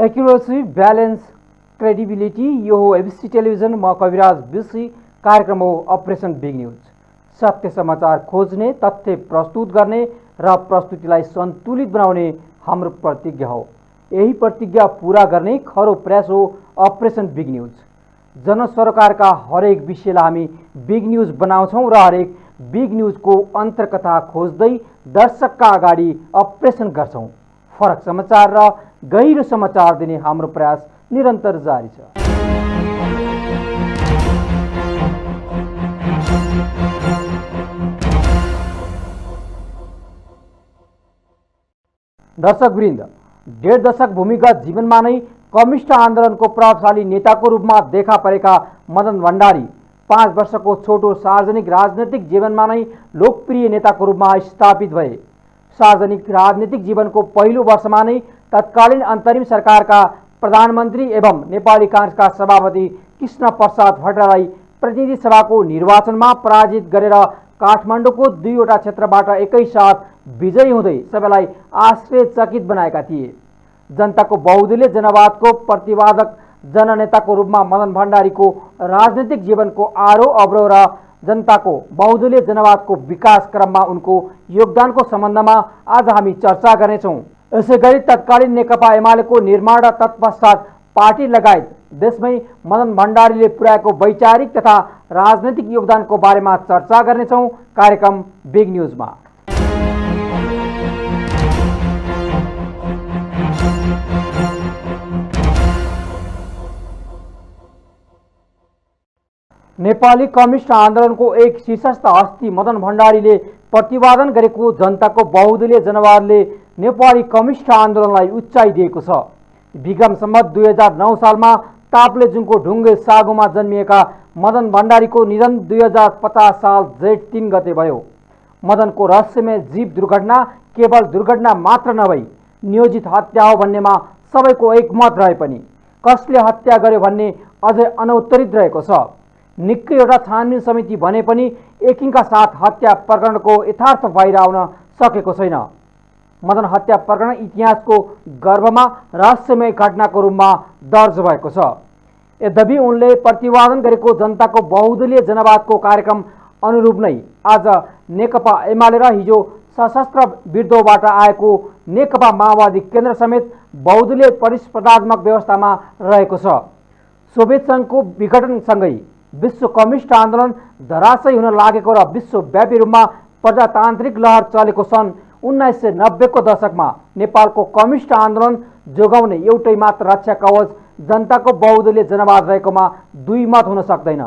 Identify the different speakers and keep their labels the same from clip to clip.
Speaker 1: Accuracy, balance, credibility, यो हो ABC television. म कविराज बिसी। कार्यक्रम हो अपरेसन बिग न्युज। सत्य समाचार खोज्ने, तथ्य प्रस्तुत गर्ने र प्रस्तुतिलाई सन्तुलित बनाउने हाम्रो प्रतिज्ञा हो। यही प्रतिज्ञा पूरा गर्ने खरो प्रयास हो अपरेसन बिग न्युज। जनसरोकारका हरेक विषयलाई हामी बिग न्युज बनाउँछौँ र हरेक बिग न्युजको अन्तर्कथा खोज्दै दर्शकका अगाडि अपरेसन गर्छौँ। फरक समाचार र गहिरो समाचार दिने हाम्रो प्रयास निरन्तर जारी छ। दर्शकवृन्द, 1.5 दशक भूमिगत जीवनमा नै कम्युनिस्ट आन्दोलनको प्रभावशाली नेताको रूपमा देखा परेका मदन भण्डारी 5 वर्षको छोटो सार्वजनिक राजनैतिक जीवनमा नै लोकप्रिय नेताको रूपमा स्थापित भए। सार्वजनिक राजनीतिक जीवनको पहिलो वर्षमा नै तत्कालीन अन्तरिम सरकारका प्रधानमन्त्री एवं नेपाली काङ्ग्रेसका सभापति कृष्ण प्रसाद भट्टराईलाई प्रतिनिधि सभाको निर्वाचनमा पराजित गरेर काठमाडौँको 2वटा क्षेत्रबाट एकैसाथ विजयी हुँदै सबैलाई आश्चर्यचकित बनाएका थिए। जनताको बहुदलीय जनवादको प्रतिवादक जननेताको रूपमा मदन भण्डारीको राजनीतिक जीवनको आरोह अवरोह र जनताको बहुदलीय जनवादको विकास क्रममा उनको योगदानको सम्बन्धमा आज हामी चर्चा गर्नेछौँ। यसैगरी तत्कालीन नेकपा एमालेको निर्माण र तत्पश्चात पार्टी लगायत देशमै मदन भण्डारीले पुर्याएको वैचारिक तथा राजनैतिक योगदानको बारेमा चर्चा गर्नेछौँ कार्यक्रम बिग न्युजमा। नेपाली कम्युनिस्ट आन्दोलनको एक शीर्षस्थ हस्ती मदन भण्डारीले प्रतिपादन गरेको जनताको बहुदलीय जनवादले नेपाली कम्युनिस्ट आन्दोलनलाई उचाइ दिएको छ। विगम सम्मत 2009 सालमा ताप्लेजुङको ढुङ्गे सागोमा जन्मिएका मदन भण्डारीको निधन 2050 साल जेठ 3 गते भयो। मदनको रहस्यमय जीव दुर्घटना केवल दुर्घटना मात्र नभई नियोजित हत्या हो भन्नेमा सबैको एकमत रहे पनि कसले हत्या गर्यो भन्ने अझै अनौत्तरित रहेको छ। निकै छानबिन समिति भने पनि एकिङका साथ हत्या प्रकरणको यथार्थ बाहिर आउन सकेको छैन। मदन हत्या प्रकरण इतिहासको गर्भमा रहस्यमय घटनाको रूपमा दर्ज भएको छ। यद्यपि उनले प्रतिपादन गरेको जनताको बहुदलीय जनवादको कार्यक्रम अनुरूप नै आज नेकपा एमाले र हिजो सशस्त्र विद्रोहबाट आएको नेकपा माओवादी केन्द्र समेत बहुदलीय प्रतिस्पर्धात्मक व्यवस्थामा रहेको छ। सोभियत सङ्घको विघटनसँगै विश्व कम्युनिस्ट आन्दोलन धराशयी हुन लागेको र विश्वव्यापी रूपमा प्रजातान्त्रिक लहर चलेको सन् 1990 को दशकमा नेपालको कम्युनिस्ट आन्दोलन जोगाउने एउटै मात्र रक्षा कवच जनताको बहुदलीय जनवाद रहेकोमा दुई मत हुन सक्दैन।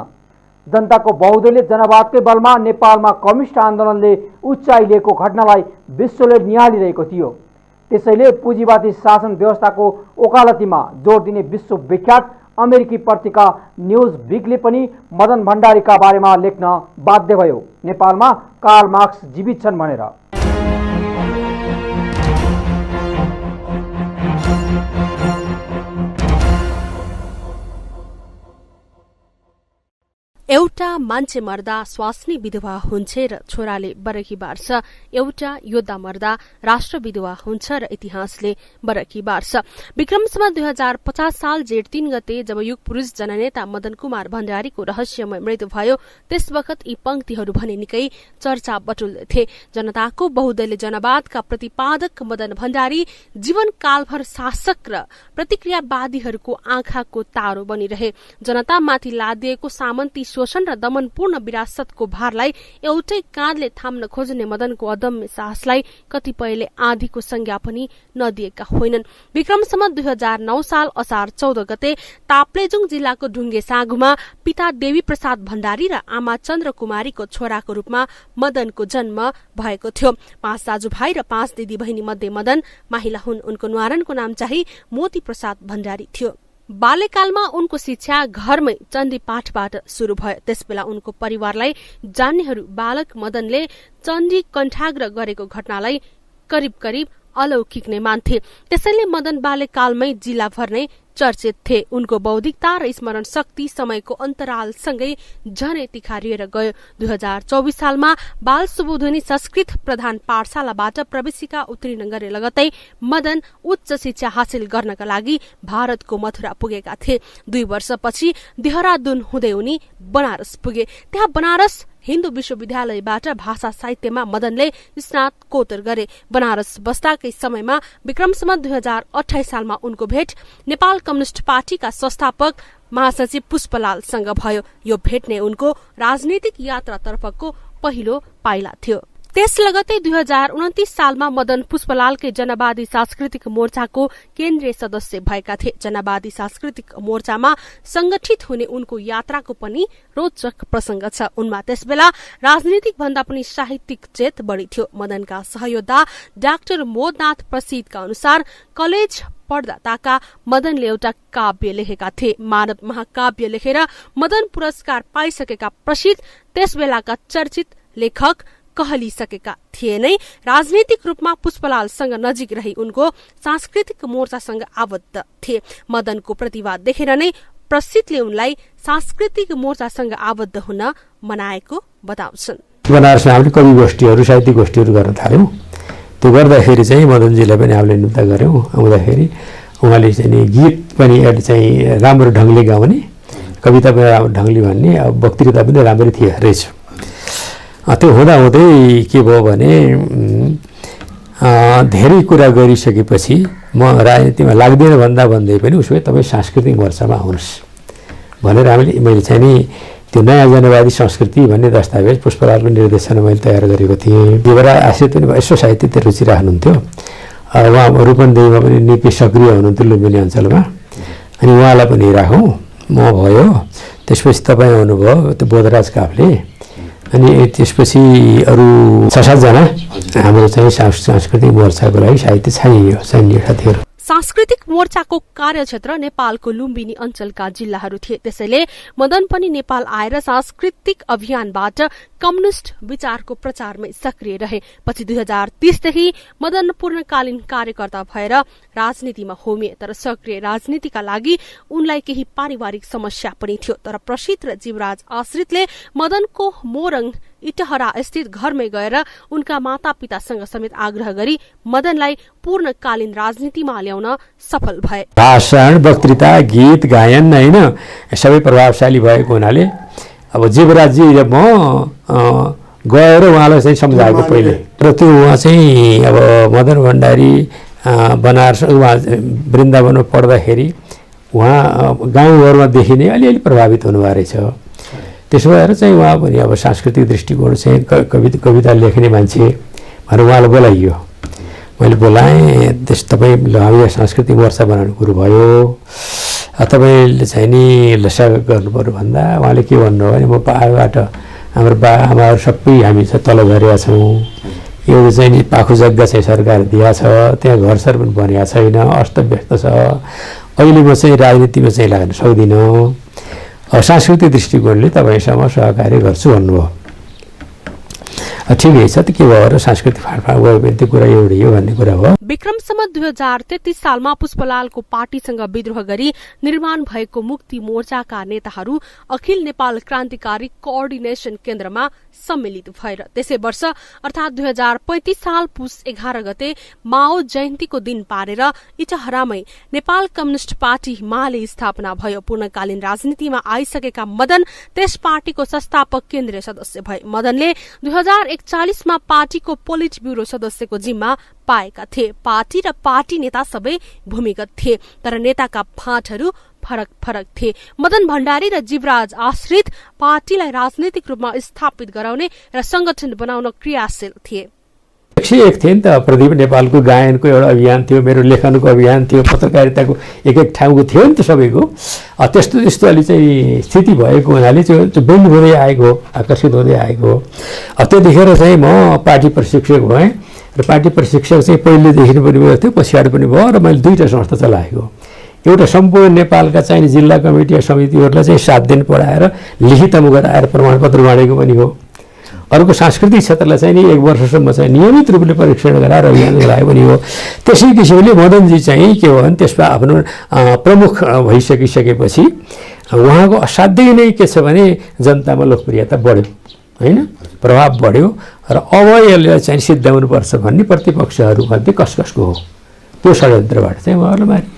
Speaker 1: जनताको बहुदलीय जनवादकै बलमा नेपालमा कम्युनिस्ट आन्दोलनले उचाइ लिएको घटनालाई विश्वले निहालिरहेको थियो। त्यसैले पुँजीवादी शासन व्यवस्थाको ओकालतीमा जोड दिने विश्वविख्यात अमेरिकी पत्रिका न्युज वीकले पनि मदन भण्डारीका बारेमा लेख्न बाध्य भयो। नेपालमा कार्ल मार्क्स जीवित छन् भनेर।
Speaker 2: एउटा मान्छे मर्दा स्वास्नी विधवा हुन्छ र छोराले बरकी बार्छ। एउटा योद्धा मर्दा राष्ट्र विधवा हुन्छ र इतिहासले बरकी बार्छ। विक्रमसम्म 2050 साल जेठ 3 गते जब युग पुरुष जननेता मदन कुमार भण्डारीको रहस्यमय मृत्यु भयो त्यस बखत यी पंक्तिहरू भने निकै चर्चा बटुल्दथे। जनताको बहुदलीय जनवादका प्रतिपादक मदन भण्डारी जीवन कालभर शासक र प्रतिक्रियावादीहरूको आँखाको तारो बनिरहे। जनतामाथि लादिएको सामन्ती शोषण र दमनपूर्ण विरासतको भारलाई एउटै काँधले थाम्न खोज्ने मदनको अदम्य साहसलाई कतिपयले आँधीको संज्ञा पनि नदिएका होइनन्। विक्रमसम्म 2009 साल असार 14 गते ताप्लेजुङ जिल्लाको ढुङ्गे सागुमा पिता देवी प्रसाद भण्डारी र आमा चन्द्र कुमारीको छोराको रूपमा मदनको जन्म भएको थियो। 5 दाजुभाइ र 5 दिदी बहिनी मध्ये मदन माहिला हुन्। उनको न्वारानको नाम चाहिँ मोती प्रसाद भण्डारी थियो। बाल्यकालमा उनको शिक्षा घरमै चण्डी पाठबाट शुरू भयो। त्यसबेला उनको परिवारलाई जान्नेहरू बालक मदनले चण्डी कण्ठाग्र गरेको घटनालाई करिब करिब अलौकिक नै मान्थे। त्यसैले मदन बाल्यकालमै जिल्लाभर नै चर्चित थिए। उनको बौद्धिकता र स्मरण शक्ति समयको अन्तरालसँगै झनै तिखारिएर गयो। 2024 सालमा बाल सुबोधनी संस्कृत प्रधान पाठशालाबाट प्रवेशिका उत्तीर्ण गरे लगतै मदन उच्च शिक्षा हासिल गर्नका लागि भारतको मथुरा पुगेका थिए। 2 वर्षपछि देहरादून हुँदै उनी बनारस पुगे। त्यहाँ बनारस हिन्दू विश्वविद्यालयबाट भाषा साहित्यमा मदनले स्नातकोत्तर गरे। बनारस बस्दाकै समयमा विक्रम सम्वत 2028 सालमा उनको भेट नेपाल कम्युनिष्ट पार्टीका संस्थापक महासचिव पुष्पलालसँग भयो। यो भेट नै उनको राजनीतिक यात्रातर्फको पहिलो पाइला थियो। त्यस लगतै 2029 सालमा मदन पुष्पलालकै जनवादी सांस्कृतिक मोर्चाको केन्द्रीय सदस्य भएका थिए। जनवादी सांस्कृतिक मोर्चामा संगठित हुने उनको यात्राको पनि रोचक प्रसंग छ। उनमा त्यसबेला राजनीतिक भन्दा पनि साहित्यिक चेत बढ़ी थियो। मदनका सहयोद्धा डाक्टर मोदनाथ प्रसिद्धका अनुसार कलेज पढ्दा ताका मदनले एउटा काव्य लेखेका थिए। मानव महाकाव्य लेखेर मदन पुरस्कार पाइसकेका प्रसिद्ध त्यसबेलाका चर्चित लेखक कहलिसकेका थिए नै राजनीतिक रूपमा पुष्पलालसँग नजिक रही उनको सांस्कृतिक मोर्चासँग आबद्ध थिए। मदनको प्रतिभा देखेर नै प्रसिद्धले उनलाई सांस्कृतिक मोर्चासँग आबद्ध हुन मनाएको बताउँछन्।
Speaker 3: बनारसमा हामीले कवि गोष्ठीहरू साहित्य गोष्ठीहरू गर्न थाल्यौँ। त्यो गर्दाखेरि चाहिँ मदनजीलाई पनि हामीले निम्ता गऱ्यौँ। आउँदाखेरि उहाँले चाहिँ गीत पनि चाहिँ राम्रो ढङ्गले गाउने, कविता पनि राम्रो ढङ्गले भन्ने, अब वक्तृता पनि राम्रै थिए रहेछ। त्यो हुँदाहुँदै के भयो भने धेरै कुरा गरिसकेपछि म राजनीतिमा लाग्दैन भन्दा भन्दै पनि उसो भए तपाईँ सांस्कृतिक मोर्चामा आउनुहोस् भनेर मैले चाहिँ नि त्यो नयाँ जनवादी संस्कृति भन्ने दस्तावेज पुष्पलालको निर्देशनमा मैले तयार गरेको थिएँ। देवराज आश्रित पनि यसो साहित्यतिर रुचि राख्नुहुन्थ्यो। उहाँ रूपन्देहीमा पनि निकै सक्रिय हुनुहुन्थ्यो लुम्बिनी अञ्चलमा। अनि उहाँलाई पनि राखौँ, म भयो। त्यसपछि तपाईँ आउनुभयो त्यो बोधराज काफले। अनि त्यसपछि अरू 6-7 जना हाम्रो चाहिँ सांस्कृतिक मोर्चाको लागि साहित्य चाहिने साथीहरू।
Speaker 2: सांस्कृतिक मोर्चाको कार्यक्षेत्र नेपालको लुम्बिनी अञ्चलका जिल्लाहरू थिए। त्यसैले मदन पनि नेपाल आएर सांस्कृतिक अभियानबाट कम्युनिष्ट विचारको प्रचारमै सक्रिय रहे। पछि 2030 देखि मदन पूर्णकालीन कार्यकर्ता भएर राजनीतिमा होमिए। तर सक्रिय राजनीतिका लागि उनलाई केही पारिवारिक समस्या पनि थियो। तर प्रसिद्ध र जीवराज आश्रितले मदनको मोरङ इटहरा स्थित घरमै गएर उनका मातापितासँग समेत आग्रह गरी मदनलाई पूर्णकालीन राजनीतिमा ल्याउन सफल भए।
Speaker 3: भाषण, वक्तृता, गीत गायन होइन सबै प्रभावशाली भएको हुनाले अब जीवराजजी म गएर उहाँलाई चाहिँ सम्झाएको पहिले। र त्यो उहाँ चाहिँ अब मदन भण्डारी बनारस उहाँ वृन्दावनमा पढ्दाखेरि उहाँ गाउँघरमा देखिने अलिअलि प्रभावित हुनुभएको रहेछ। त्यसो भएर चाहिँ उहाँ पनि अब सांस्कृतिक दृष्टिकोण चाहिँ कविता लेख्ने मान्छे भनेर उहाँलाई बोलाइयो। मैले बोलाएँ। तपाईँ हामी सांस्कृतिक मोर्चा बनाउने कुरो भयो, तपाईँले चाहिँ नि लसा गर्नुपऱ्यो भन्दा उहाँले के भन्नुभयो भने म पाहाडबाट हाम्रो बा आमाहरू सबै हामी चाहिँ तल झरेका छौँ। एउटा चाहिँ नि पाखु जग्गा चाहिँ सरकार दिएको छ, त्यहाँ घरसर पनि बनिएको छैन, अस्तव्यस्त छ। अहिले म चाहिँ राजनीतिमा चाहिँ लाग्न सक्दिनँ, सांस्कृतिक दृष्टिकोणले तपाईँसँग सहकार्य गर्छु भन्नुभयो। ठिकै छ, त के भयो र सांस्कृतिक फाँडफाँड गयो भने त्यो कुरा एउटै हो भन्ने कुरा हो।
Speaker 2: विक्रम सम्वत 2033 सालमा पुष्पलालको पार्टीसँग विद्रोह गरी निर्माण भएको मुक्ति मोर्चाका नेताहरू अखिल नेपाल क्रान्तिकारी कोअर्डिनेसन केन्द्रमा सम्मिलित भएर त्यसै वर्ष अर्थात 2035 साल पुस 11 गते माओ जयन्तीको दिन पारेर इटहरामै नेपाल कम्युनिष्ट पार्टी माले स्थापना भयो। पूर्णकालीन राजनीतिमा आइसकेका मदन त्यस पार्टीको संस्थापक केन्द्रीय सदस्य भए। मदनले 2041 मा पार्टीको पोलिट ब्युरो सदस्यको जिम्मा पाएका थिए। पार्टी र पार्टी नेता सबै भूमिगत थिए, तर नेताका फाँटहरू फरक फरक थिए। मदन भण्डारी र जीवराज आश्रित पार्टीलाई राजनीतिक रूपमा स्थापित गराउने र संगठन बनाउन क्रियाशील थिए।
Speaker 3: 101 थिए नि त। प्रदीप नेपालको गायनको एउटा अभियान थियो, मेरो लेखनको अभियान थियो, पत्रकारिताको एक एक ठाउँको थियो नि त सबैको। त्यस्तो त्यस्तो अलि चाहिँ स्थिति भएको हुनाले त्यो बिल्ड हुँदै आएको, आकर्षित हुँदै आएको। त्यतिखेर चाहिँ म पार्टी प्रशिक्षक भएँ र पार्टी प्रशिक्षक चाहिँ पहिलेदेखि पनि भएको थियो, पछाडि पनि भयो। र मैले 2टा संस्था चलाएको। एउटा सम्पूर्ण नेपालका चाहिने जिल्ला कमिटी समितिहरूलाई चाहिँ 7 दिन पढाएर लिखितमा गराएर प्रमाणपत्र बाँडेको पनि हो। अर्को सांस्कृतिक क्षेत्रलाई चाहिँ नि 1 वर्षसम्म चाहिँ नियमित रूपले परीक्षण गराएर अभियान गरायो भने हो। त्यसै किसिमले मदनजी चाहिँ के हो भने त्यसमा आफ्नो प्रमुख भइसकिसकेपछि उहाँको असाध्यै नै के छ भने जनतामा लोकप्रियता बढ्यो हैन, प्रभाव बढ्यो र अब यसले चाहिँ सिद्ध्याउनुपर्छ भन्ने प्रतिपक्षहरूमध्ये कसकसको हो। त्यो षड्यन्त्रबाट चाहिँ उहाँहरूलाई मारियो।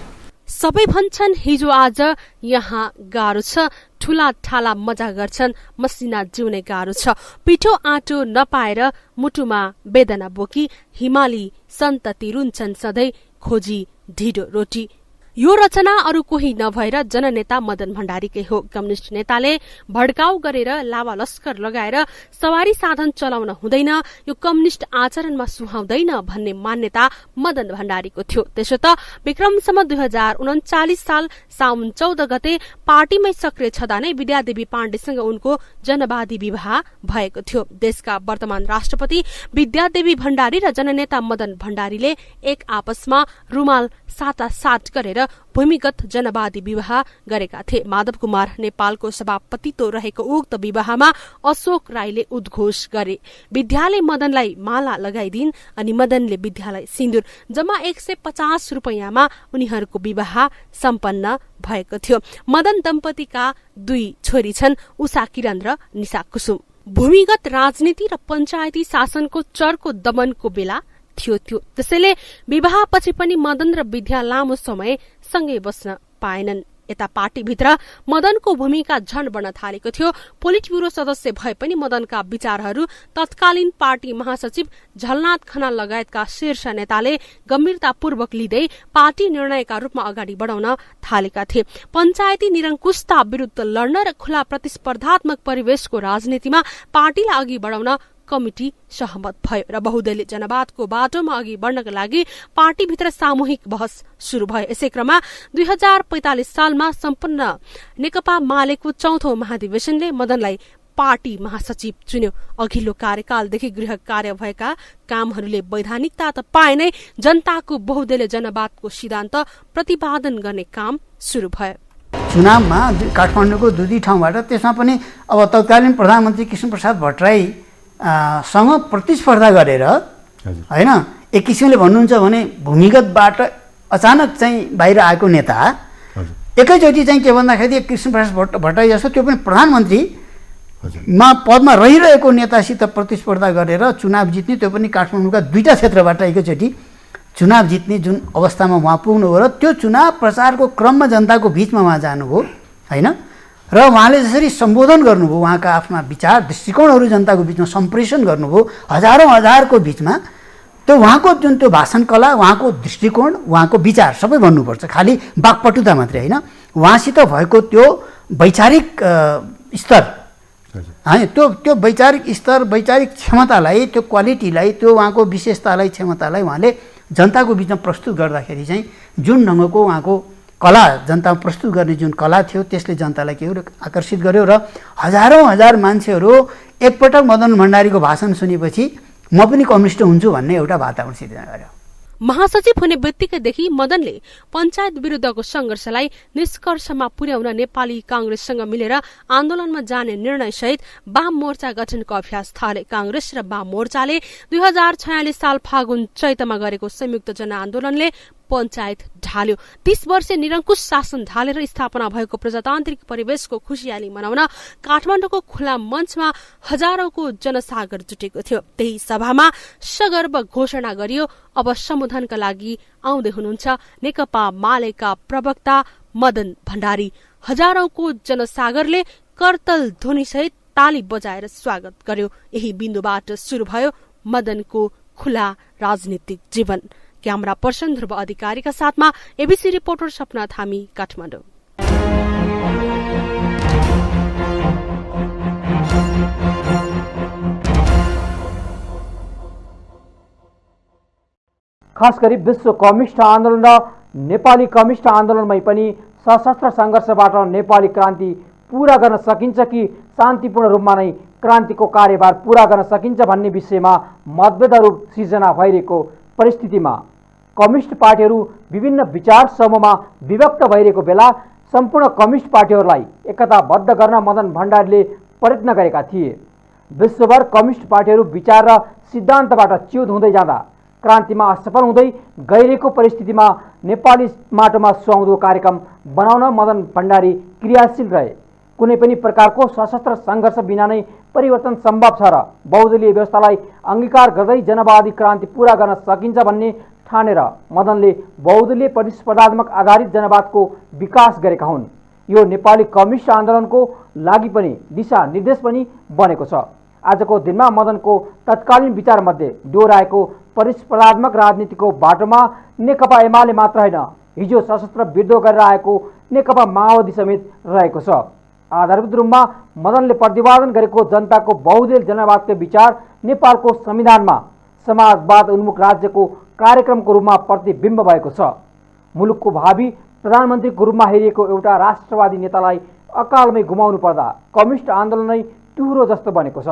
Speaker 2: सबै भन्छन् हिजो आज यहाँ गाह्रो छ, ठूला ठाला मजा गर्छन्, मसिना जिउने गाह्रो छ, पिठो आँटो नपाएर मुटुमा वेदना बोकी हिमाली सन्तति रुन्छन् सधैँ खोजी ढिडो रोटी। यो रचना अरू कोही नभएर जननेता मदन भण्डारीकै हो। कम्युनिष्ट नेताले भड्काउ गरेर लावा लस्कर लगाएर सवारी साधन चलाउन हुँदैन, यो कम्युनिष्ट आचरणमा सुहाउँदैन भन्ने मान्यता मदन भण्डारीको थियो। त्यसो त विक्रमसम्म 2039 साल साउन 14 गते पार्टीमै सक्रिय छँदा नै विद्यादेवी पाण्डेसँग उनको जनवादी विवाह भएको थियो। देशका वर्तमान राष्ट्रपति विद्यादेवी भण्डारी र जननेता मदन भण्डारीले एक आपसमा रुमाल साटासाट गरेर भूमिगत जनवादी विवाह गरेका थिए। माधव कुमार नेपालको सभापतित्व रहेको उक्त विवाहमा अशोक राईले उद्घोष गरे। विद्याले मदनलाई माला लगाइदिन् अनि मदनले विद्यालाई सिन्दूर। जम्मा 150 रुपैयाँमा उनीहरूको विवाह सम्पन्न भएको थियो। मदन दम्पतिका 2 छोरी छन्, उषा किरण र निशा कुसुम। भूमिगत राजनीति र पञ्चायती शासनको चर्को दमनको बेला थियो त्यो। त्यसैले विवाहपछि पनि मदन र विद्या लामो समय सँगै बस्न पाएनन्। यता पार्टीभित्र मदनको भूमिका झन बढ्न थालेको थियो। पोलिट ब्युरो सदस्य भए पनि मदनका विचारहरू तत्कालीन पार्टी महासचिव झलनाथ खनाल लगायतका शीर्ष नेताले गम्भीरतापूर्वक लिँदै पार्टी निर्णयका रूपमा अगाडि बढाउन थालेका थिए। पञ्चायती निरङ्कुशता विरूद्ध लड्न र खुला प्रतिस्पर्धात्मक परिवेशको राजनीतिमा पार्टीलाई अघि बढाउन कमिटी सहमत भयो र बहुदलीय जनवादको बाटोमा अघि बढ्नका लागि पार्टीभित्र सामूहिक बहस शुरू भयो। यसै क्रममा 2045 सालमा सम्पन्न नेकपा मालेको 4औं महाधिवेशनले मदनलाई पार्टी महासचिव चुन्यो। अघिल्लो कार्यकालदेखि गृह कार्य भएका कामहरूले वैधानिकता त पाए नै जनताको बहुदलीय जनवादको सिद्धान्त प्रतिपादन गर्ने काम शुरू भयो।
Speaker 4: चुनावमा काठमाडौँको 2 ठाउँबाट त्यसमा पनि अब तत्कालीन प्रधानमन्त्री कृष्णप्रसाद भट्टराई सँग प्रतिस्पर्धा गरेर हैन, एक किसिमले भन्नुहुन्छ भने भूमिगतबाट अचानक चाहिँ बाहिर आएको नेता एकैचोटि चाहिँ के भन्दाखेरि कृष्णप्रसाद भट्टराई जस्तो त्यो पनि प्रधानमन्त्रीमा पदमा रहिरहेको नेतासित प्रतिस्पर्धा गरेर चुनाव जित्ने, त्यो पनि काठमाडौँका 2टा क्षेत्रबाट एकैचोटि चुनाव जित्ने जुन अवस्थामा उहाँ पुग्नुभयो र त्यो चुनाव प्रचारको क्रममा जनताको बिचमा उहाँ जानुभयो हैन, र उहाँले जसरी सम्बोधन गर्नुभयो, उहाँका आफ्ना विचार दृष्टिकोणहरू जनताको बिचमा सम्प्रेषण गर्नुभयो हजारौं बिचमा, त्यो उहाँको जुन त्यो भाषण कला, उहाँको दृष्टिकोण, उहाँको विचार सबै भन्नुपर्छ, खालि वाक्पटुता मात्रै होइन। उहाँसित भएको त्यो वैचारिक स्तर है, त्यो वैचारिक स्तर, वैचारिक क्षमतालाई, त्यो क्वालिटीलाई, त्यो उहाँको विशेषतालाई, क्षमतालाई उहाँले जनताको बिचमा प्रस्तुत गर्दाखेरि चाहिँ जुन ढङ्गको उहाँको कला, जनतामा प्रस्तुत गर्ने जुन कला थियो, त्यसले जनतालाई के आकर्षित गर्यो र हजार मान्छेहरू एकपटक मदन भण्डारीको भाषण सुनेपछि म पनि कम्युनिस्ट हुन्छु भन्ने एउटा वातावरण सिर्जना गर्यो।
Speaker 2: महासचिव हुने बित्तिकैदेखि मदनले पञ्चायत विरुद्धको संघर्षलाई निष्कर्षमा पुर्याउन नेपाली कांग्रेससँग मिलेर आन्दोलनमा जाने निर्णय सहित वाम मोर्चा गठनको अभ्यास थाले। कांग्रेस र वाम मोर्चाले 2046 साल फागुन चैतमा गरेको संयुक्त जनआन्दोलनले पञ्चायत ढाल्यो। 30 वर्ष निरङ्कुश शासन ढालेर स्थापना भएको प्रजातान्त्रिक परिवेशको खुशियाली मनाउन काठमाडौँको खुला मञ्चमा हजारौंको जनसागर जुटेको थियो। त्यही सभामा सगर्व घोषणा गरियो, अब सम्बोधनका लागि आउँदै हुनुहुन्छ नेकपा मालेका प्रवक्ता मदन भण्डारी। हजारौंको जनसागरले करतल ध्वनिसहित ताली बजाएर स्वागत गर्यो। यही बिन्दुबाट शुरू भयो मदनको खुला राजनीतिक जीवन। क्यामेरा पर्सन ध्रुव अधिकारीका साथमा एबीसी रिपोर्टर सपना थामी, काठमाडौँ।
Speaker 1: खास गरी विश्व कम्युनिस्ट आन्दोलन र नेपाली कम्युनिस्ट आन्दोलनमै पनि सशस्त्र सङ्घर्षबाट नेपाली क्रान्ति पूरा गर्न सकिन्छ कि शान्तिपूर्ण रूपमा नै क्रान्तिको कार्यभार पूरा गर्न सकिन्छ भन्ने विषयमा मतभेदहरू सिर्जना भइरहेको परिस्थितिमा कम्युनिस्ट पार्टीहरू विभिन्न विचार समूहमा विभक्त भइरहेको बेला सम्पूर्ण कम्युनिस्ट पार्टीहरूलाई एकताबद्ध गर्न मदन भण्डारीले प्रयत्न गरेका थिए। विश्वभर कम्युनिस्ट पार्टीहरू विचार र सिद्धान्तबाट च्युत हुँदै जाँदा क्रान्तिमा असफल हुँदै गइरहेको परिस्थितिमा नेपाली माटोमा सुहाउँदो कार्यक्रम बनाउन मदन भण्डारी क्रियाशील रहे। कुनै पनि प्रकारको सशस्त्र सङ्घर्ष बिना नै परिवर्तन सम्भव छ र बहुदलीय व्यवस्थालाई अंगीकार गर्दै जनवादी क्रान्ति पूरा गर्न सकिन्छ भन्ने ठानेर मदनले बहुदलीय प्रतिस्पर्धात्मक आधारित जनवादको विकास गरेका हुन्। यो नेपाली कम्युनिस्ट आन्दोलनको लागि पनि दिशा निर्देश पनि बनेको छ। आजको दिनमा मदनको तत्कालीन विचारमध्ये डोराएको प्रतिस्पर्धात्मक राजनीतिको बाटोमा नेकपा एमाले मात्र होइन, हिजो सशस्त्र विद्रोह गरेर आएको नेकपा माओवादी समेत रहेको छ। आधारभूत रूपमा मदनले प्रतिपादन गरेको जनताको बहुदलीय जनवादको विचार नेपालको संविधानमा समाजवाद उन्मुख राज्यको कार्यक्रमको रूपमा प्रतिबिम्ब भएको छ। मुलुकको भावी प्रधानमन्त्रीको रूपमा हेरिएको एउटा राष्ट्रवादी नेतालाई अकालमै गुमाउनु पर्दा कम्युनिस्ट आन्दोलन नै टुहुरो जस्तो बनेको छ।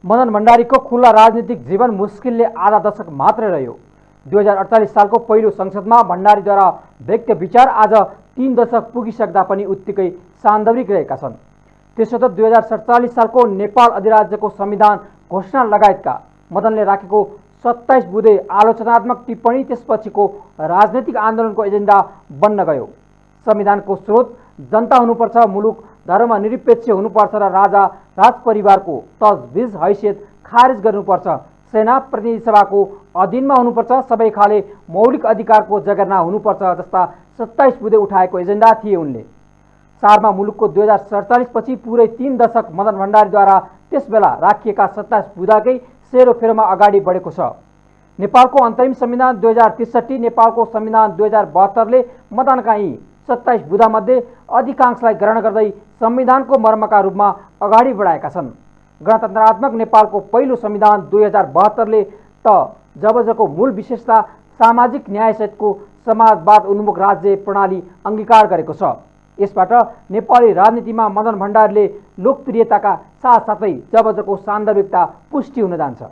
Speaker 1: मदन भण्डारीको खुल्ला राजनीतिक जीवन मुस्किलले आधा दशक मात्रै रह्यो। 2048 सालको पहिलो संसदमा भण्डारीद्वारा व्यक्त विचार आज 3 दशक पुगिसक्दा पनि उत्तिकै सान्दर्भिक रहेका छन्। त्यसो त 2047 सालको नेपाल अधिराज्यको संविधान घोषणा लगायतका मदनले राखेको 27 बुँदे आलोचनात्मक टिप्पणी त्यसपछिको राजनैतिक आन्दोलनको एजेन्डा बन्न गयो। संविधानको स्रोत जनता हुनुपर्छ, मुलुक धर्मनिरपेक्ष हुनुपर्छ र राजा राजपरिवारको तजबिज हैसियत खारेज गर्नुपर्छ, सेना प्रतिनिधि सभाको अधीनमा हुनुपर्छ, सबै खाले मौलिक अधिकारको जगेर्ना हुनुपर्छ जस्ता 27 बुँदे उठाएको एजेन्डा थिए उनले। सारमा मुलुकको 2047 पछि पुरै 3 दशक मदन भण्डारीद्वारा त्यसबेला राखिएका 27 बुँदाकै सेरोफेरोमा अगाडि बढेको छ। नेपालको अन्तरिम संविधान 2063, नेपालको संविधान 2072 ले मदनका यी 27 बुँदामध्ये अधिकांशलाई ग्रहण गर्दै संविधानको मर्मका रूपमा अगाडि बढाएका छन्। गणतन्त्रात्मक नेपालको पहिलो संविधान 2072 ले त जबजको मूल विशेषता सामाजिक न्यायसहितको समाजवाद उन्मुख राज्य प्रणाली अंगीकार गरेको छ। यसबाट नेपाली राजनीतिमा मदन भण्डारीले लोकप्रियताका साथसाथै जबजको सान्दर्भिकता पुष्टि हुन जान्छ।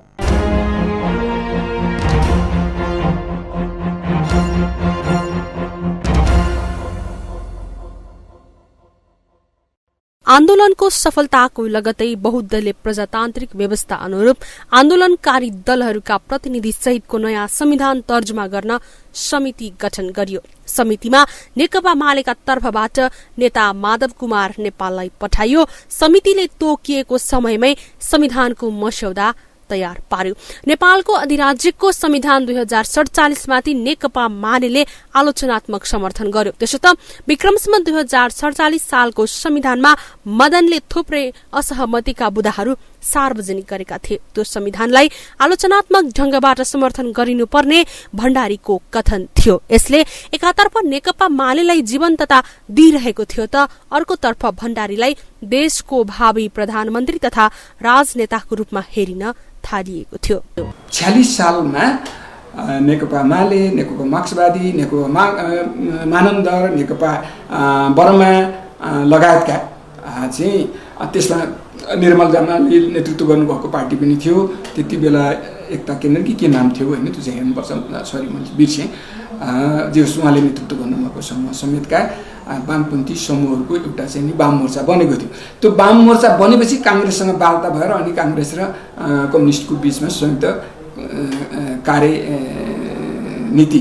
Speaker 2: आन्दोलनको सफलताको लगतै बहुदलीय प्रजातान्त्रिक व्यवस्था अनुरूप आन्दोलनकारी दलहरूका प्रतिनिधि सहितको नयाँ संविधान तर्जुमा गर्न समिति गठन गरियो। समितिमा नेकपा मालेका तर्फबाट नेता माधव कुमार नेपाललाई पठाइयो। समितिले तोकिएको समयमै संविधानको मस्यौदा तयार पार्यो। नेपालको अधिराज्यको संविधान 2047 माथि नेकपा माले आलोचनात्मक समर्थन गर्यो। त्यसो त विक्रमसम्म 2047 सालको संविधानमा मदनले थुप्रै असहमतिका बुदाहरू सार्वजनिक गरेका थिए। त्यो संविधानलाई आलोचनात्मक ढंगबाट समर्थन गरिनुपर्ने भण्डारीको कथन थियो। यसले एकातर्फ नेकपा मालेलाई जीवन्तता दिइरहेको थियो त अर्कोतर्फ भण्डारीलाई देशको भावी प्रधानमन्त्री तथा राजनेताको रूपमा हेरिन थालिएको थियो।
Speaker 5: 46 सालमा नेकपा माले, नेकपा मार्क्सवादी, नेकपा मानन्दर, नेकपा बर्मा लगायतका चाहिँ त्यसमा निर्मल जमाले नेतृत्व गर्नुभएको पार्टी पनि थियो। त्यति बेला एकता केन्द्र के नाम थियो होइन, त्यो चाहिँ हेर्नुपर्छ, सरी मैले बिर्सेँ। जे होस् उहाँले नेतृत्व गर्नुभएको समूह समेतका वामपन्थी समूहहरूको एउटा चाहिँ नि वाम मोर्चा बनेको थियो। त्यो वाम मोर्चा बनेपछि काङ्ग्रेससँग वार्ता भएर अनि काङ्ग्रेस र कम्युनिस्टको बिचमा संयुक्त कार्यनीति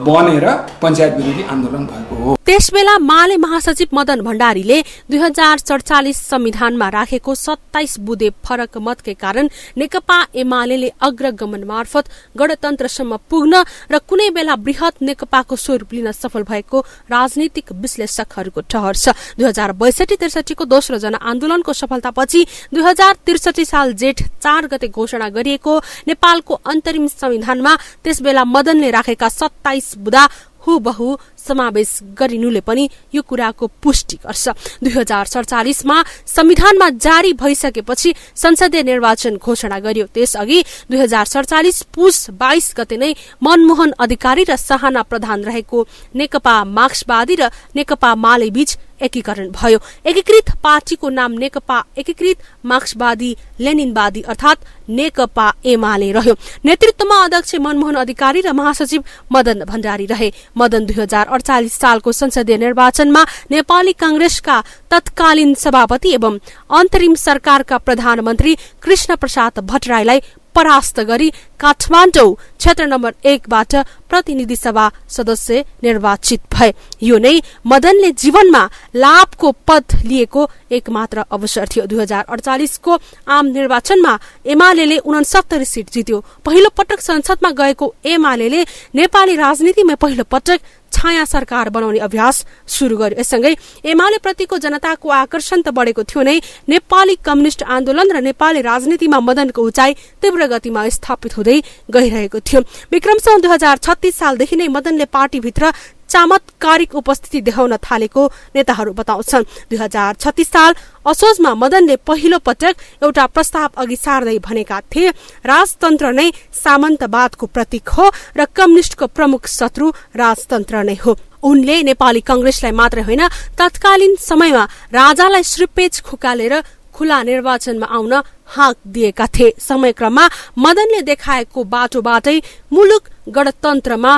Speaker 5: बनेर पञ्चायत विरोधी आन्दोलन भएको हो।
Speaker 2: त्यसबेला माले महासचिव मदन भण्डारीले 2047 संविधानमा राखेको 27 बुँदे फरक मतकै कारण नेकपा एमाले अग्रगमन मार्फत गणतन्त्रसम्म पुग्न र कुनै बेला बृहत नेकपाको स्वरूप लिन सफल भएको राजनीतिक विश्लेषकहरूको ठहर छ। 2062-63 को दोस्रो जनआन्दोलनको सफलतापछि 2063 साल जेठ 4 गते घोषणा गरिएको नेपालको अन्तरिम संविधानमा त्यसबेला मदनले राखेका 27 बुँदा हुबहु समावेश गरिनुले पनि यो कुराको पुष्टि गर्छ। 2047 मा संविधानमा जारी भइसकेपछि संसदीय निर्वाचन घोषणा गरियो। त्यसअघि 2047 पुस 22 गते नै मनमोहन अधिकारी र सहाना प्रधान रहेको नेकपा मार्क्सवादी र नेकपा माले बीच एकीकरण भयो। एकीकृत पार्टीको नाम नेकपा एकीकृत मार्क्सवादी लेनिनवादी अर्थात नेकपा एमाले रह्यो। नेतृत्वमा अध्यक्ष मनमोहन अधिकारी र महासचिव मदन भण्डारी रहे। मदन 2048 सालको संसदीय निर्वाचनमा नेपाली कांग्रेसका तत्कालीन सभापति एवं अन्तरिम सरकारका प्रधानमन्त्री कृष्ण प्रसाद भट्टराईलाई परास्त गरी काठमाडौँ क्षेत्र नम्बर 1 बाट प्रतिनिधि सभा सदस्य निर्वाचित भए। यो नै मदनले जीवनमा लाभको पद लिएको एकमात्र अवसर थियो। 2048 को आम निर्वाचनमा एमाले 69 सीट जित्यो। पहिलो पटक संसदमा गएको एमाले नेपाली राजनीतिमा पहिलो पटक छाया सरकार बनाउने अभ्यास शुरू गर्यो। यससँगै एमाले प्रतिको जनताको आकर्षण त बढेको थियो नै, नेपाली कम्युनिस्ट आन्दोलन र नेपाली राजनीतिमा मदनको उचाइ तीव्र गतिमा स्थापित हुँदै गइरहेको थियो। विक्रमसम्म 2036 सालदेखि नै मदनले पार्टीभित्र चमत्कारिक उपस्थिति देखाउन थालेको नेताहरू बताउँछन्। 2036 साल असोजमा मदनले पहिलो पटक एउटा प्रस्ताव अघि सार्दै भनेका थिए, राजतन्त्र नै सामन्तवादको प्रतीक हो र कम्युनिस्टको प्रमुख शत्रु राजतन्त्र नै हो। उनले नेपाली कांग्रेसलाई मात्र होइन, तत्कालीन समयमा राजालाई श्रीपेच खुकालेर खुला निर्वाचनमा आउन हाक दिएका थिए। समयक्रममा मदनले देखाएको बाटोबाटै मुलुक गणतन्त्रमा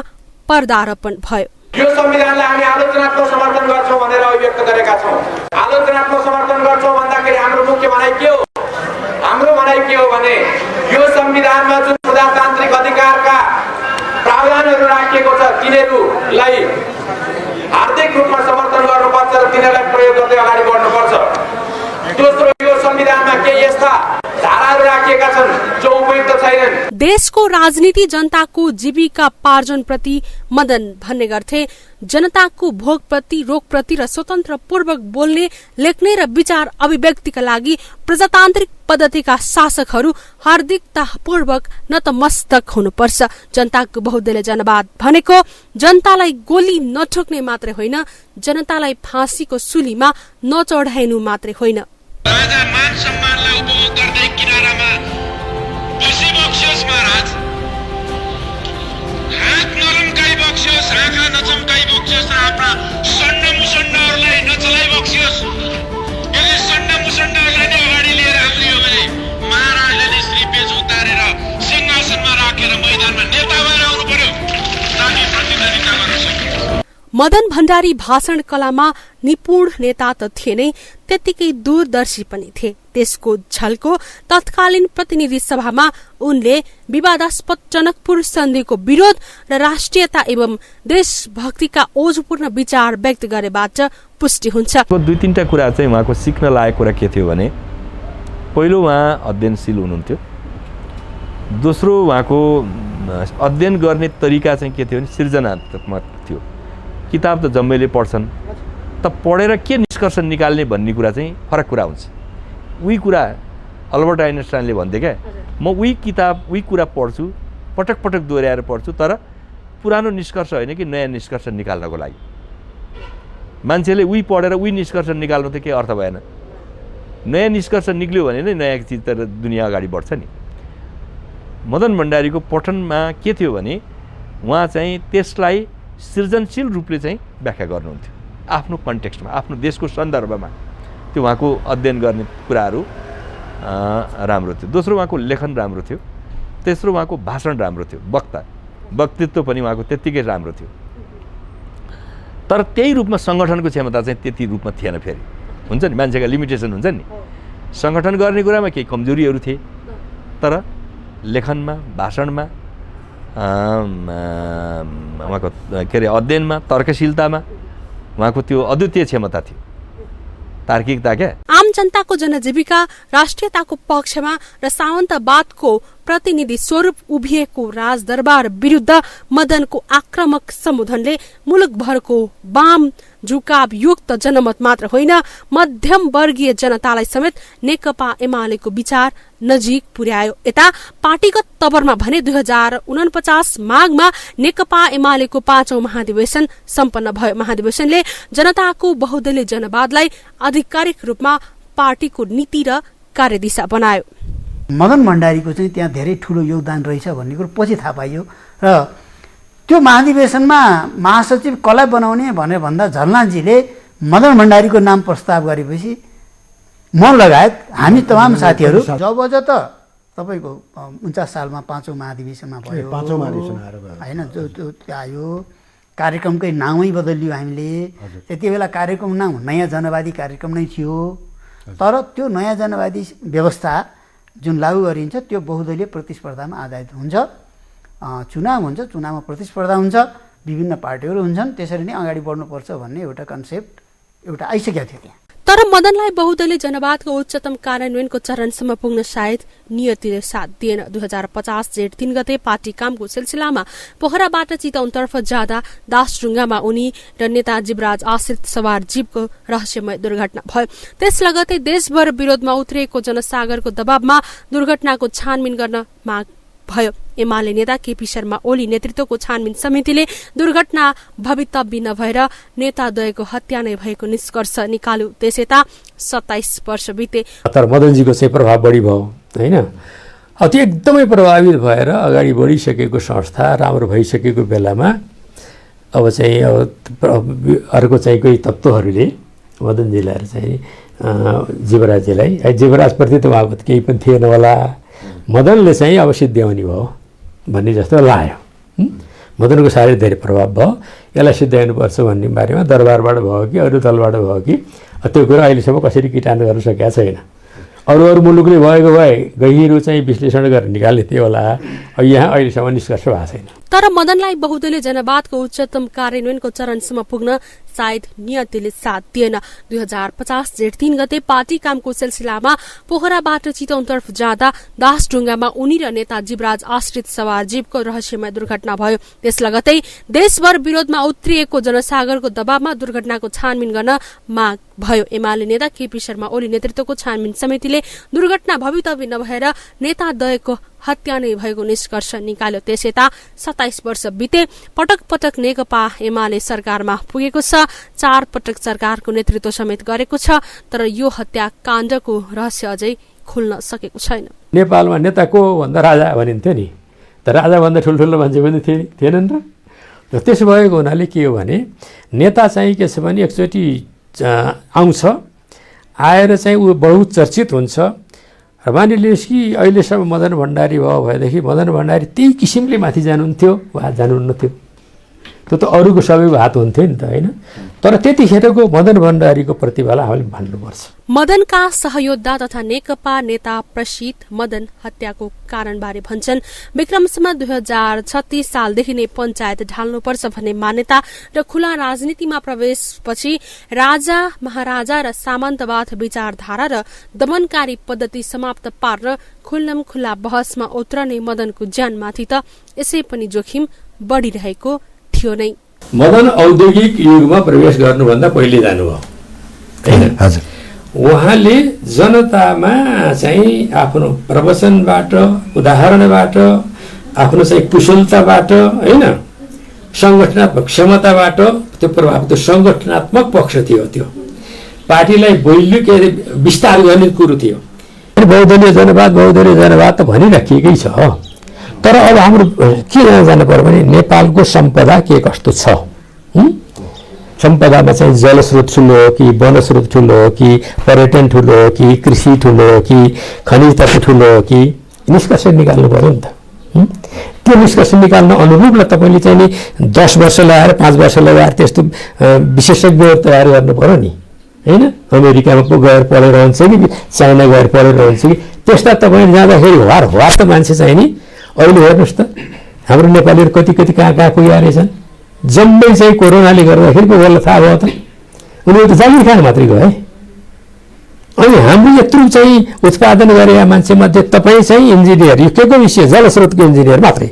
Speaker 2: पर्दारोपण भयो।
Speaker 6: यो संविधानलाई हामी आलोचनात्मक समर्थन गर्छौं भनेर अभिव्यक्त गरेका छौं। आलोचनात्मक समर्थन गर्छौं भन्दाखेरि हाम्रो मुख्य भनाइ के हो? हाम्रो भनाइ के हो भने यो संविधानमा जुन प्रजातान्त्रिक अधिकारका प्रावधानहरू राखिएको छ तिनीहरूलाई हार्दिक रूपमा समर्थन गर्नुपर्छ र तिनीहरूलाई प्रयोग गर्दै अगाडि बढ्नुपर्छ। दोस्रो, यो संविधानमा केही यस्ता धाराहरू राखिएका छन् जो उपयुक्त छैनन्।
Speaker 2: देशको राजनीति जनताको जीविका पार्जन प्रति मदन भन्ने गर्थे। जनताको भोगप्रति, रोगप्रति र स्वतन्त्र पूर्वक बोल्ने, लेख्ने र विचार अभिव्यक्तिका लागि प्रजातान्त्रिक पद्धतिका शासकहरू हार्दिकतापूर्वक नतमस्तक हुनुपर्छ। जनताको बहुदलीय जनवाद भनेको जनतालाई गोली नठोक्ने मात्रै होइन, जनतालाई फाँसीको सुलीमा नचढाइनु मात्रै होइन।
Speaker 7: राजा मान सम्मानलाई उपभोग गर्दै किनारामा बसिबक्सियोस् महाराज, हात नलम्काइ बक्सियोस्, आँखा नचम्काइ बक्सियोस्, आफ्ना सन्न मुसन्नहरूलाई नचलाइ बक्सियोस्। यसले सन्न मुसन्नहरूलाई नै अगाडि लिएर आउलियो भने महाराजले नै श्रीपेच उतारेर सिंहासनमा राखेर मैदानमा नेता भएर आउनु पर्यो, ताकि प्रतिनिधित्व गर्न सकियोस्।
Speaker 2: मदन भण्डारी भाषण कलामा निपुण नेता त थिए नै, त्यतिकै दूरदर्शी पनि थिए। त्यसको झल्को तत्कालीन प्रतिनिधि सभामा उनले विवादास्पद जनकपुर सन्धिको विरोध र राष्ट्रियता एवं देशभक्तिका ओजपूर्ण विचार व्यक्त गरेबाट पुष्टि हुन्छ।
Speaker 8: 2-3टा कुरा चाहिँ उहाँको सिक्न लागेको कुरा के थियो भने, पहिलो उहाँ अध्ययनशील हुनुहुन्थ्यो। दोस्रो, उहाँको अध्ययन गर्ने तरिका चाहिँ के थियो भने सृजनात्मक थियो। किताब त जम्मैले पढ्छन्, त पढेर के निष्कर्ष निकाल्ने भन्ने कुरा चाहिँ फरक कुरा हुन्छ। उही कुरा अल्बर्ट आइन्स्टाइनले भन्थे क्या, म उही किताब उही कुरा पढ्छु, पटक पटक दोहोऱ्याएर पढ्छु, तर पुरानो निष्कर्ष होइन कि नयाँ निष्कर्ष निकाल्नको लागि। मान्छेले उही पढेर उही निष्कर्ष निकाल्नु त केही अर्थ भएन। नयाँ निष्कर्ष निक्ल्यो भने नै नयाँ चिज त दुनियाँ अगाडि बढ्छ नि। मदन भण्डारीको पठनमा के थियो भने उहाँ चाहिँ त्यसलाई सृजनशील रूपले चाहिँ व्याख्या गर्नुहुन्थ्यो, आफ्नो कन्टेक्स्टमा, आफ्नो देशको सन्दर्भमा। त्यो उहाँको अध्ययन गर्ने कुराहरू राम्रो थियो। दोस्रो, उहाँको लेखन राम्रो थियो। तेस्रो, उहाँको भाषण राम्रो थियो, वक्तित्व पनि उहाँको त्यत्तिकै राम्रो थियो। तर त्यही रूपमा सङ्गठनको क्षमता चाहिँ त्यति रूपमा थिएन। फेरि हुन्छ नि, मान्छेका लिमिटेसन हुन्छ नि। सङ्गठन गर्ने कुरामा केही कमजोरीहरू थिए, तर लेखनमा, भाषणमा, उहाँको के अरे अध्ययनमा, तर्कशीलतामा उहाँको त्यो अद्वितीय क्षमता थियो, तार्किकता क्या।
Speaker 2: आम जनताको जनजीविका, राष्ट्रियताको पक्षमा र सामन्तवादको प्रतिनिधि स्वरूप उभिएको राजदरबार विरुद्ध मदनको आक्रामक सम्बोधनले मुलुकभरको वाम झुकाव युक्त जनमत मात्र होइन, मध्यम वर्गीय जनतालाई समेत नेकपा एमालेको विचार नजिक पुर्यायो। यता पार्टीगत तवरमा भने 2049 माघमा नेकपा एमालेको 5औं महाधिवेशन सम्पन्न भयो। महाधिवेशनले जनताको बहुदलीय जनवादलाई आधिकारिक रूपमा पार्टीको नीति र कार्यदिशा बनायो।
Speaker 4: मदन भण्डारीको चाहिँ त्यहाँ धेरै ठुलो योगदान रहेछ भन्ने कुरो पछि थाहा पाइयो र त्यो महाधिवेशनमा महासचिव कसलाई बनाउने भनेर भन्दा झलनाथजीले मदन भण्डारीको नाम प्रस्ताव गरेपछि म लगायत हामी तमाम साथीहरू जब त तपाईँको 49 सालमा 5औं महाधिवेशनमा भयो,
Speaker 9: 5औं महाधिवेशन आएर भयो
Speaker 4: होइन, जो आयो कार्यक्रमकै नामै बदलियो हामीले। त्यति बेला कार्यक्रम नाम नयाँ जनवादी कार्यक्रम नै थियो, तर त्यो नयाँ जनवादी व्यवस्था जुन लागू गरिन्छ त्यो बहुदलीय प्रतिस्पर्धामा आधारित हुन्छ। चुनाव हुन्छ, चुनावमा प्रतिस्पर्धा हुन्छ, विभिन्न पार्टीहरू हुन्छन्, त्यसरी नै अगाडि बढ्नुपर्छ भन्ने एउटा कन्सेप्ट एउटा आइसकेको थियो त्यहाँ।
Speaker 2: तर मदनलाई बहुदलीय जनवादको उच्चतम कार्यान्वयनको चरणसम्म पुग्न सायद नियतिले साथ दिएन। 2050 जेठ 3 गते पार्टी कामको सिलसिलामा पोखराबाट चितवनतर्फ जाँदा दासढुङ्गामा उनी र नेता जीवराज आश्रित सवार जीपको रहस्यमय दुर्घटना भयो। त्यस लगतै देशभर विरोधमा उत्रिएको जनसागरको दबावमा दुर्घटनाको छानबिन गर्न माग भयो। एमाले नेता केपी शर्मा ओली नेतृत्वको छानबिन समितिले दुर्घटना भवितव्य नभएर नेताद्वयको हत्या नै भएको निष्कर्ष निकाल्यो। त्यसयता 27 वर्ष बिते।
Speaker 3: तर मदनजीको चाहिँ प्रभाव बढी भयो होइन। त्यो एकदमै प्रभावित भएर अगाडि बढिसकेको संस्था राम्रो भइसकेको बेलामा अब चाहिँ अर्को चाहिँ कोही तत्त्वहरूले मदनजीलाई चाहिँ जीवराजजीलाई, जीवराजप्रति त उहाँको केही पनि थिएन होला, मदनले चाहिँ अब सिद्ध्याउने भयो भन्ने जस्तो लाग्यो। मदनको साह्रै धेरै प्रभाव भयो, यसलाई सिद्ध्याउनुपर्छ भन्ने बारेमा दरबारबाट भयो कि अरू दलबाट भयो कि त्यो कुरा अहिलेसम्म कसरी किटान गर्न सकेका छैन। अरू मुलुकले भएको भए गहिरो चाहिँ विश्लेषण गरेर निकाल्ने थियो होला, यहाँ अहिलेसम्म निष्कर्ष भएको छैन।
Speaker 2: तर मदनलाई बहुदलीय जनवादको उच्चतम कार्यान्वयनको चरणसम्म पुग्न सायद नियतिले साथ दिएन। 2050 जेठ 3 गते पार्टी कामको सिलसिलामा पोखराबाट चितवनतर्फ जाँदा दासढुङ्गामा उनी र नेता जीवराज आश्रित सवार जीपको रहस्यमय दुर्घटना भयो। त्यस लगतै देशभर विरोधमा उत्रिएको जनसागरको दबावमा दुर्घटनाको छानबिन गर्न माग भयो। एमाले नेता केपी शर्मा ओली नेतृत्वको छानबिन समितिले दुर्घटना भवितव्य नभएर नेताद्वयको हत्या नै भएको निष्कर्ष निकाल्यो। त्यसयता 27 वर्ष बिते। पटक पटक नेकपा एमाले सरकारमा पुगेको छ, 4 पटक सरकारको नेतृत्व समेत गरेको छ, तर यो हत्याकाण्डको रहस्य अझै खुल्न सकेको छैन।
Speaker 3: नेपालमा नेता को भन्दा राजा भनिन्थ्यो नि, तर राजाभन्दा ठुल्ठुलो मान्छे पनि थिएनन् र त्यसो भएको हुनाले के हो भने नेता चाहिँ के छ भने एकचोटि आउँछ, आएर चाहिँ ऊ बहुचर्चित हुन्छ र मानिलिनुहोस् कि अहिलेसम्म मदन भण्डारी भयो भएदेखि मदन भण्डारी त्यही किसिमले माथि जानुहुन्थ्यो वा जानुहुन्न थियो, त्यो त अरूको सबैको हात हुन्थ्यो नि त होइन। तर त्यतिखेरको मदन भण्डारीको प्रतिभालाई हामीले भन्नुपर्छ।
Speaker 2: मदनका सहयोद्धा तथा नेकपा नेता प्रसिद्ध मदन हत्याको कारणबारे भन्छन् विक्रमसम्म 2036 सालदेखि नै पञ्चायत ढाल्नुपर्छ भन्ने मान्यता र खुला राजनीतिमा प्रवेशपछि राजा महाराजा र सामन्तवाद विचारधारा र दमनकारी पद्धति समाप्त पार्न खुल्लम खुल्ला बहसमा उत्रने मदनको ज्यानमाथि त यसै पनि जोखिम बढ़िरहेको थियो नै।
Speaker 3: मदन औद्योगिक युगमा प्रवेश गर्नुभन्दा पहिले जानुभयो हैन।
Speaker 9: हजुर,
Speaker 3: उहाँले जनतामा चाहिँ आफ्नो प्रवचनबाट, उदाहरणबाट, आफ्नो चाहिँ कुशलताबाट हैन, संगठनात्मक क्षमताबाट त्यो प्रभाव, त्यो संगठनात्मक पक्ष थियो, त्यो पार्टीलाई बलियो के अरे विस्तार गर्ने कुरो थियो। बहुदलीय जनवाद त भनिराखिएकै छ, तर अब हाम्रो के जानु पर्यो भने नेपालको सम्पदा के कस्तो छ। सम्पदामा चाहिँ जलस्रोत ठुलो हो कि वनस्रोत ठुलो हो कि पर्यटन ठुलो हो कि कृषि ठुलो हो कि खनिज तत्त्व ठुलो हो कि निष्कर्ष निकाल्नु पर्यो नि त। त्यो निष्कर्ष निकाल्न अनुरूपलाई तपाईँले चाहिँ नि 10 वर्ष लगाएर 5 वर्ष लगाएर त्यस्तो विशेषज्ञहरू तयार गर्नु पर्यो नि होइन। अमेरिकामा पो गएर पढेर हुन्छ कि चाइना गएर पढेर हुन्छ कि त्यस्ता तपाईँले जाँदाखेरि हवार त मान्छे चाहिँ नि। अहिले हेर्नुहोस् त हाम्रो नेपालीहरू कति कहाँ पुगेका रहेछन्। जम्मै चाहिँ कोरोनाले गर्दाखेरि पो कसलाई थाहा भयो त, उनीहरू त जागिर खान मात्रै गए। अनि हाम्रो यत्रो चाहिँ उत्पादन गरेका मान्छेमध्ये तपाईँ चाहिँ इन्जिनियर, यो के को विषय, जलस्रोतको इन्जिनियर मात्रै,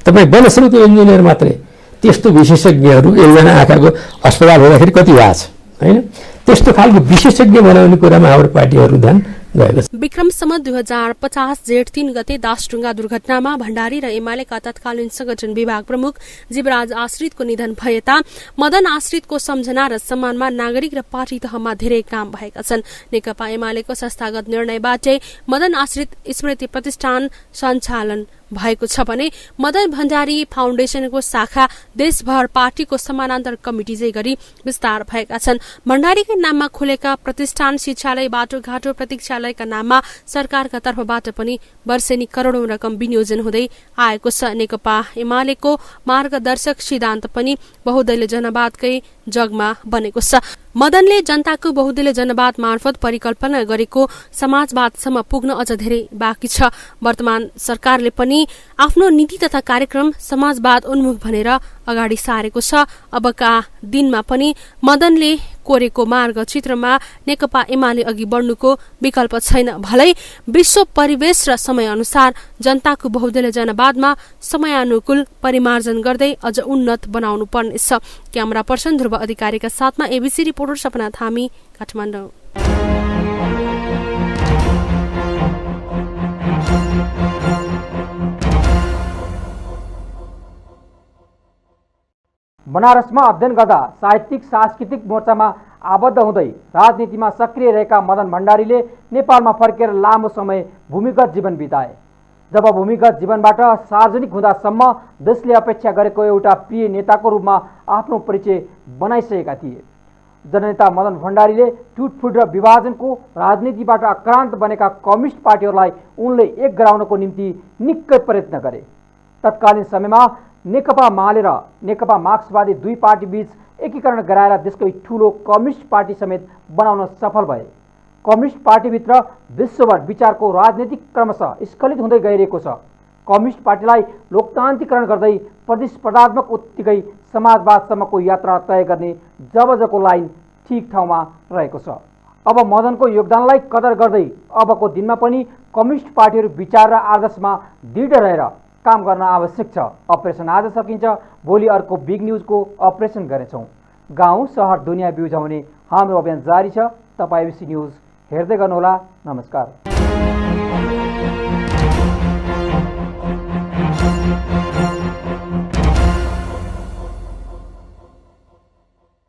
Speaker 3: तपाईँ वनस्रोतको इन्जिनियर मात्रै, त्यस्तो विशेषज्ञहरू एकजना आँखाको अस्पताल हुँदाखेरि कति भएको छ होइन। त्यस्तो खालको विशेषज्ञ बनाउने कुरामा हाम्रो पार्टीहरू ध्यान गएको छ।
Speaker 2: विक्रमसम्म 2050 जेठ 3 गते दासढुङ्गा दुर्घटनामा भण्डारी र एमालेका तत्कालीन संगठन विभाग प्रमुख जीवराज आश्रितको निधन भएता मदन आश्रितको सम्झना र सम्मानमा नागरिक र पार्टी तहमा धेरै काम भएका छन्। नेकपा एमालेको संस्थागत निर्णयबाटै मदन आश्रित स्मृति प्रतिष्ठान सञ्चालन भएको छ भने मदन भण्डारी फाउन्डेसनको शाखा देशभर पार्टीको समानान्तर कमिटी चाहिँ गरी विस्तार भएका छन्। भण्डारीकै नाममा खुलेका प्रतिष्ठान, शिक्षालय, बाटोघाटो, प्रतीक्षालयका नाममा सरकारका तर्फबाट पनि वर्षेनी करोडौं रकम विनियोजन हुँदै आएको छ। नेकपा एमालेको मार्गदर्शक सिद्धान्त पनि बहुदलीय जनवादकै जगमा बनेको छ। मदनले जनताको बहुदलीय जनवाद मार्फत परिकल्पना गरेको समाजवादसम्म पुग्न अझ धेरै बाँकी छ। वर्तमान सरकारले पनि आफ्नो नीति तथा कार्यक्रम समाजवाद उन्मुख भनेर अगाडि सारेको छ। अबका दिनमा पनि मदनले कोरेको मार्गचित्रमा नेकपा एमाले अघि बढ्नुको विकल्प छैन। भलै विश्व परिवेश र समय अनुसार जनताको बहुदलीय जनवादमा समयानुकूल परिमार्जन गर्दै अझ उन्नत बनाउनु पर्नेछ। क्यामेरा पर्सन ध्रुव अधिकारीका साथमा एबीसी रिपोर्टर सपना थामी, काठमाडौँ।
Speaker 1: बनारसमा अध्ययन गर्दा साहित्यिक सांस्कृतिक मोर्चामा आबद्ध हुँदै राजनीतिमा सक्रिय रहेका मदन भण्डारीले नेपालमा फर्केर लामो समय भूमिगत जीवन बिताए। जब भूमिगत जीवनबाट सार्वजनिक हुँदासम्म देशले अपेक्षा गरेको एउटा प्रिय नेताको रूपमा आफ्नो परिचय बनाइसकेका थिए। जननेता मदन भण्डारीले टुटफुट र विभाजनको राजनीतिबाट आक्रान्त बनेका कम्युनिस्ट पार्टीहरूलाई उनले एक गराउनको निम्ति निकै प्रयत्न गरे। तत्कालीन समयमा नेकपा माले र नेकपा मार्क्सवादी दुई पार्टी बीच एकीकरण गराएर देशकै ठूलो कम्युनिस्ट पार्टी समेत बनाउन सफल भए। कम्युनिस्ट पार्टीभित्र विश्वभर विचारको राजनीतिक क्रमशः स्खलित हुँदै गइरहेको छ। कम्युनिस्ट पार्टीलाई लोकतान्त्रिकरण गर्दै प्रतिस्पर्धात्मक उत्तिकै समाजवादसम्मको यात्रा तय गर्ने जबजको लाइन ठिक ठाउँमा रहेको छ। अब मदनको योगदानलाई कदर गर्दै अबको दिनमा पनि कम्युनिस्ट पार्टीहरू विचार र आदर्शमा दृढ रहेर काम गर्न आवश्यक छ। अपरेसन आज सकिन्छ, भोलि अर्को बिग न्युजको अपरेसन गर्नेछौँ। गाउँ सहर दुनियाँ बिउझाउने हाम्रो अभियान जारी छ। तपाईँ एबीसी न्युज हेर्दै गर्नुहोला। नमस्कार।